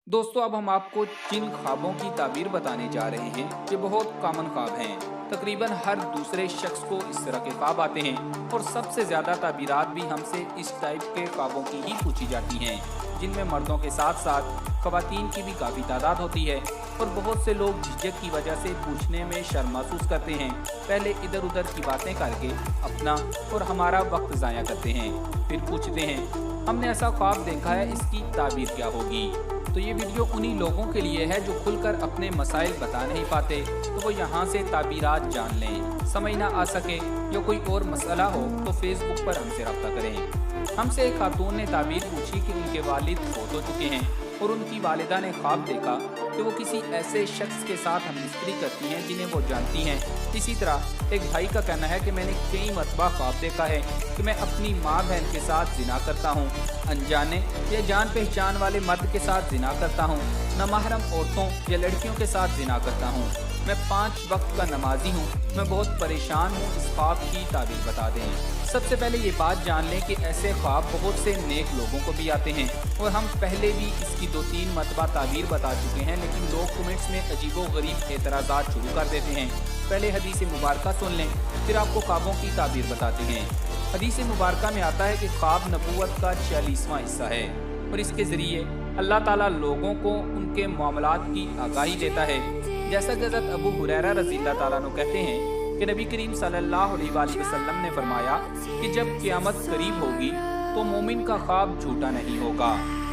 दोस्तों, अब हम आपको जिन ख्वाबों की ताबीर बताने जा रहे हैं ये बहुत कॉमन ख्वाब हैं। तकरीबन हर दूसरे शख्स को इस तरह के ख्वाब आते हैं और सबसे ज़्यादा ताबीरात भी हमसे इस टाइप के ख्वाबों की ही पूछी जाती हैं, जिनमें मर्दों के साथ साथ ख़वातीन की भी काफ़ी तादाद होती है। और बहुत से लोग झिझक की वजह से पूछने में शर्म महसूस करते हैं। पहले इधर उधर की बातें करके अपना और हमारा वक्त ज़ाया करते हैं, फिर पूछते हैं हमने ऐसा ख्वाब देखा है, इसकी ताबीर क्या होगी। तो ये वीडियो उन्हीं लोगों के लिए है जो खुलकर अपने मसाइल बता नहीं पाते, तो वो यहाँ से ताबीरात जान लें। समझ ना आ सके या कोई और मसला हो तो फेसबुक पर हमसे रब्ता करें। हमसे एक खातून ने ताबीर पूछी कि उनके वालिद फौत हो चुके हैं और उनकी वालिदा ने ख्वाब देखा कि वो किसी ऐसे शख्स के साथ हमदर्दी करती हैं जिन्हें वो जानती हैं। इसी तरह एक भाई का कहना है कि मैंने कई मरतबा ख्वाब देखा है कि मैं अपनी माँ बहन के साथ जिना करता हूँ, अनजाने या जान पहचान वाले मर्द के साथ जिना करता हूँ, नामहरम औरतों या लड़कियों के साथ जिना करता हूँ। मैं 5 वक्त का नमाजी हूँ, मैं बहुत परेशान हूँ, इस ख्वाब की ताबीर बता दें। सबसे पहले ये बात जान लें कि ऐसे ख्वाब बहुत से नेक लोगों को भी आते हैं और हम पहले भी इसकी 2-3 मरतबा ताबीर बता चुके हैं, लेकिन लोग कमेंट्स में अजीबो गरीब एतराज़ात शुरू कर देते हैं। पहले हदीस मुबारका सुन लें, फिर आपको ख्वाबों की ताबीर बताते हैं। हदीस मुबारका में आता है कि ख्वाब नबूवत का 46वां हिस्सा है और इसके ज़रिए अल्लाह ताला लोगों को उनके मामलात की आगाही देता है। जैसा कि हज़रत अबू हुरैरा रज़ी अल्लाह ताला अन्हु कहते हैं कि नबी करीम सल्लल्लाहु अलैहि वसल्लम ने फरमाया कि जब क़यामत करीब होगी तो मोमिन का ख्वाब झूठा नहीं होगा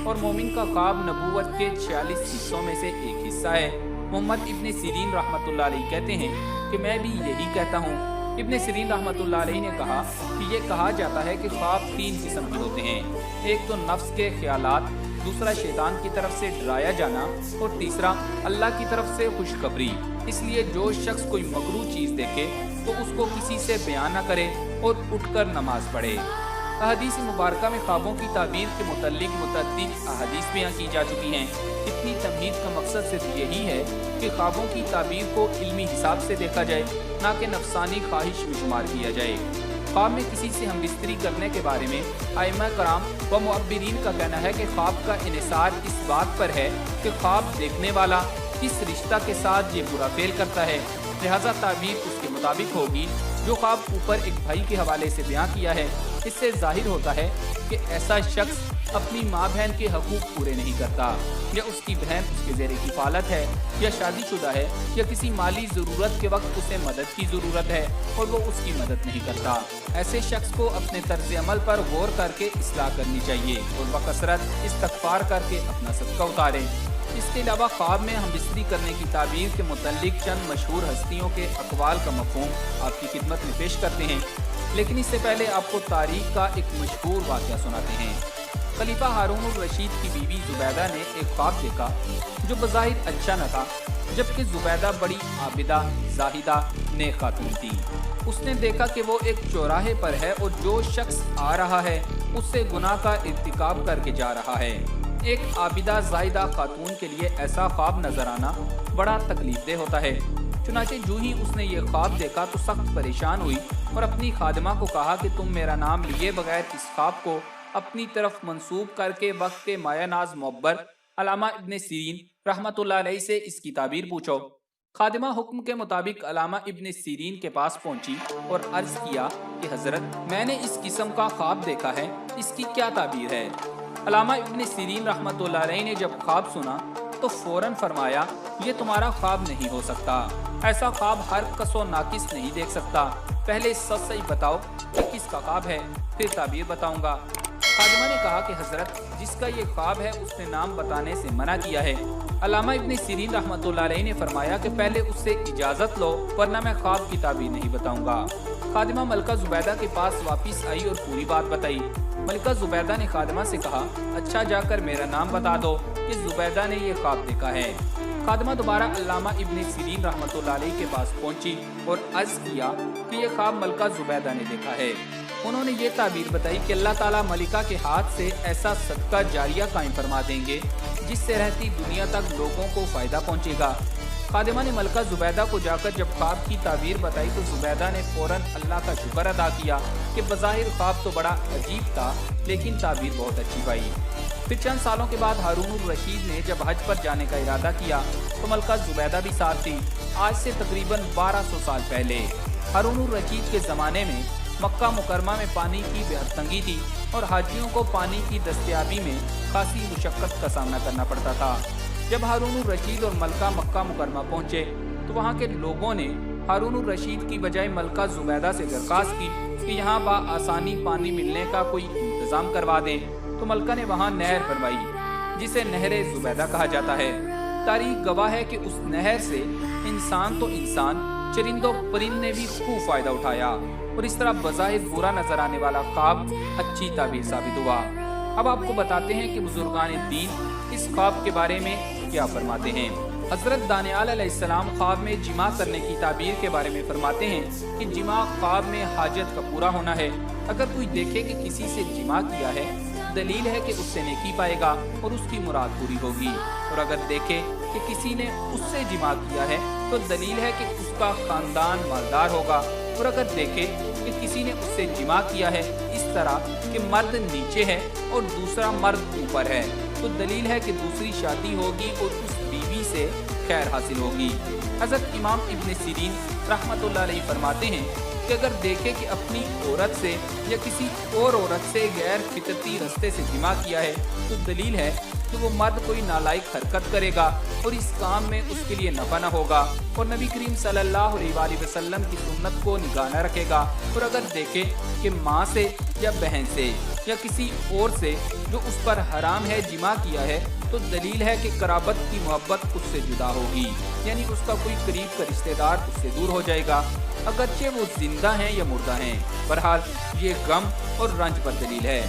और मोमिन का ख्वाब नबूवत के 46 हिस्सों में से एक हिस्सा है। मोहम्मद इब्न सीरीन रहमतुल्लाह अलैहि कहते हैं कि मैं भी यही कहता हूँ। इब्न सीरीन रहमतुल्लाह अलैहि ने कहा कि ये कहा जाता है कि ख्वाब 3 किस्म के होते हैं। एक तो नफ्स के ख्यालात, दूसरा शैतान की तरफ से डराया जाना और तीसरा अल्लाह की तरफ से खुशखबरी। इसलिए जो शख्स कोई मकरूह चीज़ देखे तो उसको किसी से बयान न करे और उठकर नमाज पढ़े। अहदीस मुबारका में ख्वाबों की ताबीर के मुतल्लिक मुतअद्दिद अहादीस बयां की जा चुकी हैं। इतनी तमहीद का मकसद सिर्फ यही है कि ख्वाबों की ताबीर को इल्मी हिसाब से देखा जाए, ना कि नफसानी ख्वाहिश में शुमार किया जाए। ख्वाब में किसी से हमबिस्तरी करने के बारे में आइमा कराम व मुअब्बिरीन का कहना है कि ख्वाब का इन्हिसार इस बात पर है कि ख्वाब देखने वाला किस रिश्ता के साथ ये बुरा फेल करता है, लिहाजा ताबीर उसके मुताबिक होगी। जो ख्वाब ऊपर एक भाई के हवाले से बयां किया है, इससे जाहिर होता है कि ऐसा शख्स अपनी माँ बहन के हकूक पूरे नहीं करता, या उसकी बहन उसके ज़ेरे हिफाजत है, या शादीशुदा है, या किसी माली ज़रूरत के वक्त उसे मदद की ज़रूरत है और वो उसकी मदद नहीं करता। ऐसे शख्स को अपने तर्ज अमल पर गौर करके इस्लाह करनी चाहिए और बकसरत इस्तग़फ़ार करके अपना सदका उतारें। इसके अलावा ख्वाब में हमबिस्तरी करने की ताबीर के मुतल्लिक चंद मशहूर हस्तियों के अक़वाल का मफ़हूम आपकी खिदमत में पेश करते हैं, लेकिन इससे पहले आपको तारीख का एक मशहूर वाक़या सुनाते हैं। खलीफा हारून अल रशीद की बीवी ज़ुबैदा ने एक ख्वाब देखा जो बज़ाहिर अच्छा न था, जबकि ज़ुबैदा बड़ी आबिदा, ज़ाहिदा, नेक खातून थी। उसने देखा कि वो एक चौराहे पर है और जो शख्स आ रहा है उससे गुनाह का इर्तिकाब करके जा रहा है। एक आबिदा ज़ाहिदा खातून के लिए ऐसा ख्वाब नजर आना बड़ा तकलीफदेह होता है। चुनाचे जो ही उसने ये ख्वाब देखा तो सख्त परेशान हुई और अपनी खादिमा को कहा कि तुम मेरा नाम लिए बगैर इस ख्वाब को अपनी तरफ मंसूब करके वक्त के माया नाज मुअब्बर अल्लामा इब्न सीरीन रहमतुल्लाह अलैहि से इसकी ताबीर पूछो। खादिमा हुक्म के मुताबिक अल्लामा इब्न सीरीन के पास पहुंची और अर्ज किया कि हजरत, मैंने इस किस्म का ख्वाब देखा है, इसकी क्या ताबीर है। अल्लामा इब्न सीरीन रहमतुल्लाह अलैहि ने जब ख्वाब सुना तो फौरन फरमाया, ये तुम्हारा ख्वाब नहीं हो सकता, ऐसा ख्वाब हर कसो नाकिस नहीं देख सकता। पहले सच सच बताओ कि किसका ख्वाब है, फिर ताबीर बताऊंगा। खादिमा ने कहा कि हजरत, जिसका ये ख्वाब है उसने नाम बताने से मना किया है। अल्लामा इब्न सीरीन रहमतुल्लाह अलैहि ने फरमाया कि पहले उससे इजाज़त लो, वरना मैं ख्वाब की ताबीर नहीं बताऊंगा। खादिमा मलका ज़ुबैदा के पास वापस आई और पूरी बात बताई। मलका ज़ुबैदा ने खादिमा से कहा, अच्छा जाकर मेरा नाम बता दो कि ज़ुबैदा ने ये ख्वाब देखा है। खादिमा दोबारा अल्लामा इब्न सीरीन रहमतुल्लाह अलैहि के पास पहुंची और अर्ज किया कि यह ख्वाब मलका ज़ुबैदा ने देखा है। उन्होंने ये ताबीर बताई कि अल्लाह ताला मलिका के हाथ से ऐसा सदका जारिया कायम फरमा देंगे जिससे रहती दुनिया तक लोगों को फ़ायदा पहुंचेगा। खादिमा ने मलका ज़ुबैदा को जाकर जब ख्वाब की ताबीर बताई तो ज़ुबैदा ने फ़ौरन अल्लाह का शुक्र अदा किया कि बज़ाहिर ख्वाब तो बड़ा अजीब था, लेकिन ताबीर बहुत अच्छी पाई। फिर चंद सालों के बाद हारून रशीद ने जब हज पर जाने का इरादा किया तो मलका जुबैदा भी साथ थी। आज से तकरीबन 1200 साल पहले हारून रशीद के ज़माने में मक्का मुकरमा में पानी की बेहद तंगी थी और हाजियों को पानी की दस्तयाबी में खासी मुशक्क़त का सामना करना पड़ता था। जब हारून रशीद और मलका मक्का मुकरमा पहुँचे तो वहाँ के लोगों ने हारून रशीद की बजाय मलका जुबैदा से दरख्वास्त की कि यहाँ आसानी पानी मिलने का कोई इंतज़ाम करवा दें। तो मलका ने वहाँ नहर बनवाई जिसे नहर जुबैदा कहा जाता है। तारीख गवाह है कि उस नहर से इंसान तो इंसान, चरिंदों परिंद ने भी खूब फायदा उठाया और इस तरह बज़ाहिर बुरा नजर आने वाला ख्वाब अच्छी ताबीर साबित हुआ। अब आपको बताते हैं कि बुजुर्गान दीन इस ख्वाब के बारे में क्या फरमाते हैं। हजरत दानियाल अलैहिस्सलाम ख्वाब में जिमा करने की ताबीर के बारे में फरमाते हैं कि जिमा ख्वाब में हाजत का पूरा होना है। अगर कोई देखे कि किसी से जिमा किया है, दलील है कि उससे नेकी पाएगा और उसकी मुराद पूरी होगी। और अगर देखे कि किसी ने उससे जिमा किया है तो दलील है कि उसका खानदान मालदार होगा। और अगर देखे कि किसी ने उससे जिमा किया है इस तरह कि मर्द नीचे है और दूसरा मर्द ऊपर है, तो दलील है कि दूसरी शादी होगी और उस बीवी से खैर हासिल होगी। हज़रत इमाम इब्न सीरीन रहमतुल्लाह अलैहि फरमाते हैं कि अगर देखे कि अपनी औरत से या किसी और औरत से गैर फितरती रास्ते से जिमा किया है तो दलील है कि वो मर्द कोई नालायक हरकत करेगा और इस काम में उसके लिए नफा न होगा और नबी करीम सल्लल्लाहु अलैहि वसल्लम की सुन्नत को निगाह न रखेगा। और अगर देखे कि माँ से या बहन से या किसी और से जो उस पर हराम है जिमा किया है तो दलील है कि कराबत की मोहब्बत उससे जुदा होगी, यानी उसका कोई करीब का रिश्तेदार उससे दूर हो जाएगा, अगरचे वो जिंदा हैं या मुर्दा हैं। बहरहाल ये गम और रंज पर दलील है।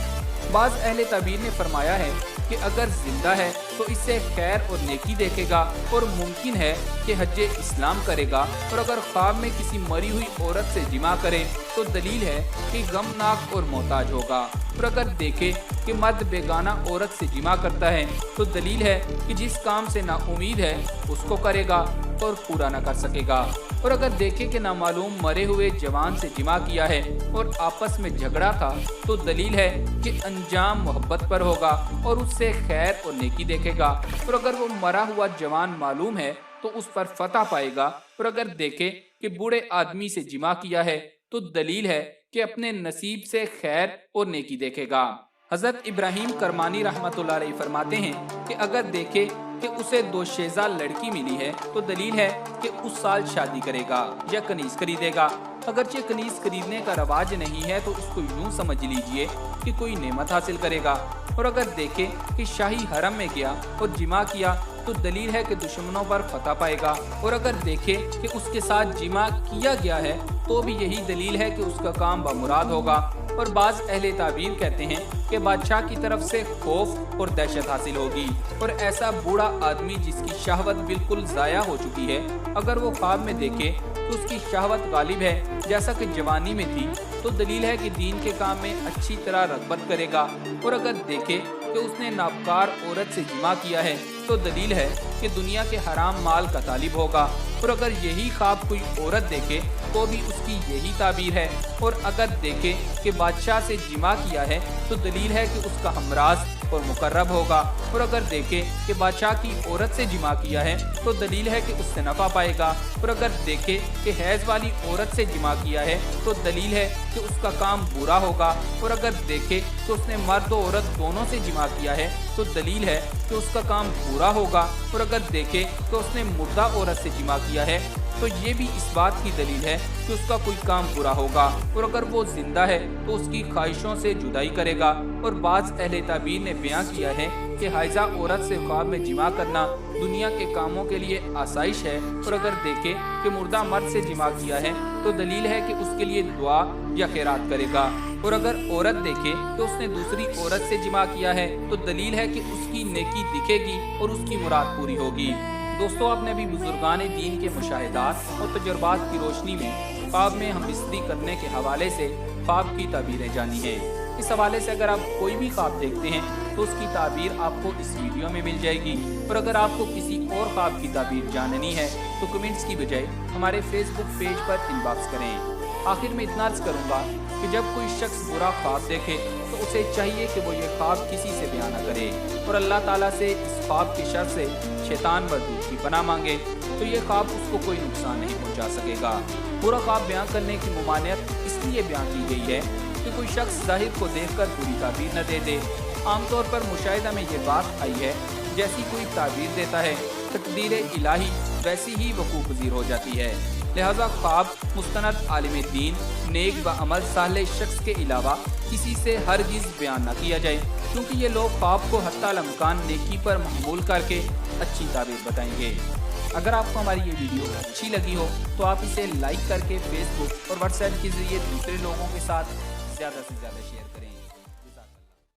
बाज़ अहले ताबीर ने फरमाया है कि अगर जिंदा है तो इससे खैर और नेकी देखेगा और मुमकिन है कि हज्जे इस्लाम करेगा। और अगर ख्वाब में किसी मरी हुई औरत से जिमा करे तो दलील है कि गमनाक और मोहताज होगा। और अगर देखे कि मर्द बेगाना औरत से जिमा करता है तो दलील है कि जिस काम से नाउमीद है उसको करेगा और पूरा न कर सकेगा। और अगर देखे कि नामालूम मरे हुए जवान से जिमा किया है और आपस में झगड़ा था तो दलील है कि अंजाम मोहब्बत पर होगा और उससे खैर और नेकी देखेगा। और अगर वो मरा हुआ जवान मालूम है तो उस पर फतह पाएगा। और अगर देखे कि बूढ़े आदमी से जिमा किया है तो दलील है कि अपने नसीब से खैर और नेकी देखेगा। हजरत इब्राहिम करमानी रहमतुल्लाह अलैहि फरमाते हैं कि अगर देखे कि उसे दोशेजा लड़की मिली है तो दलील है कि उस साल शादी करेगा या कनीज खरीदेगा। अगरचे कनीज खरीदने का रवाज नहीं है तो उसको यूं समझ लीजिए कि कोई नेमत हासिल करेगा। और अगर देखे कि शाही हरम में गया और जिमा किया तो दलील है कि दुश्मनों पर फतह पाएगा। और अगर देखे कि उसके साथ जिमा किया गया है तो भी यही दलील है कि उसका काम बामुराद होगा। और बाज़ अहले ताबीर कहते हैं कि बादशाह की तरफ से खौफ और दहशत हासिल होगी। और ऐसा बूढ़ा आदमी जिसकी शहवत बिल्कुल ज़ाया हो चुकी है, अगर वो ख्वाब में देखे कि उसकी शहवत गालिब है जैसा कि जवानी में थी तो दलील है कि दीन के काम में अच्छी तरह रग़बत करेगा। और अगर देखे कि उसने नाबकार औरत से जिमा किया है तो दलील है कि दुनिया के हराम माल का तालिब होगा। और अगर यही ख्वाब कोई औरत देखे तो भी उसकी यही ताबीर है। और अगर देखे कि बादशाह से जिमा किया है तो दलील है कि उसका हमराज और मुकर्रब होगा। और अगर देखे कि बादशाह की औरत से जिमा किया है तो दलील है कि उससे नफा पाएगा। और अगर देखे कि हैज वाली औरत से जिमा किया है तो दलील है कि उसका काम बुरा होगा। और अगर देखे कि उसने मर्द और औरत दोनों से जिमा किया है तो दलील है कि उसका काम बुरा होगा। और अगर देखे कि उसने मुर्दा औरत से जिमा किया है तो ये भी इस बात की दलील है कि उसका कोई काम बुरा होगा। और अगर वो जिंदा है तो उसकी ख्वाहिशों से जुदाई करेगा। और बाज़ अहले ताबीर ने बयां किया है कि हाइजा औरत से ख्वाब में जिमा करना दुनिया के कामों के लिए आसाइश है। और अगर देखे कि मुर्दा मर्द से जिमा किया है तो दलील है कि उसके लिए दुआ या खैरात करेगा। और अगर औरत देखे कि उसने दूसरी औरत से जिमा किया है तो दलील है कि उसकी नेकी दिखेगी और उसकी मुराद पूरी होगी। दोस्तों, आपने अभी बुजुर्गान दीन के मुशाहिदात और तजुर्बात की रोशनी में ख्वाब में हमबिस्तरी करने के हवाले से ख्वाब की ताबीरें जानी हैं। इस हवाले से अगर आप कोई भी ख्वाब देखते हैं तो उसकी ताबीर आपको इस वीडियो में मिल जाएगी। और अगर आपको किसी और ख्वाब की ताबीर जाननी है तो कमेंट्स की बजाय हमारे फेसबुक पेज पर इनबॉक्स करें। आखिर में इतना अर्ज करूंगा कि जब कोई शख्स बुरा ख्वाब देखे तो उसे चाहिए कि वो ये ख्वाब किसी से बयान न करे और अल्लाह ताला से इस ख्वाब की शर से शैतान मरदूद की पनाह मांगे, तो ये ख्वाब उसको कोई नुकसान नहीं पहुंचा सकेगा। बुरा ख्वाब बयान करने की मुमानियत इसलिए बयान की गई है कि कोई शख्स ज़ाहिर को देखकर पूरी ताबीर न दे दे। आमतौर पर मुशाहिदा में ये बात आई है, जैसी कोई ताबीर देता है तकदीर इलाही वैसी ही वकूफ़ पज़ीर हो जाती है। लिहाजा ख्वाब मुस्तनद आलिम दीन, नेक व अमल साले शख्स के अलावा किसी से हरगिज़ बयान न किया जाए, क्योंकि ये लोग ख्वाब को हत्ता लम्कान नेकी पर महमूल करके अच्छी ताबीर बताएंगे। अगर आपको हमारी ये वीडियो अच्छी लगी हो तो आप इसे लाइक करके फेसबुक और व्हाट्सएप के ज़रिए दूसरे लोगों के साथ ज़्यादा से ज़्यादा शेयर करें।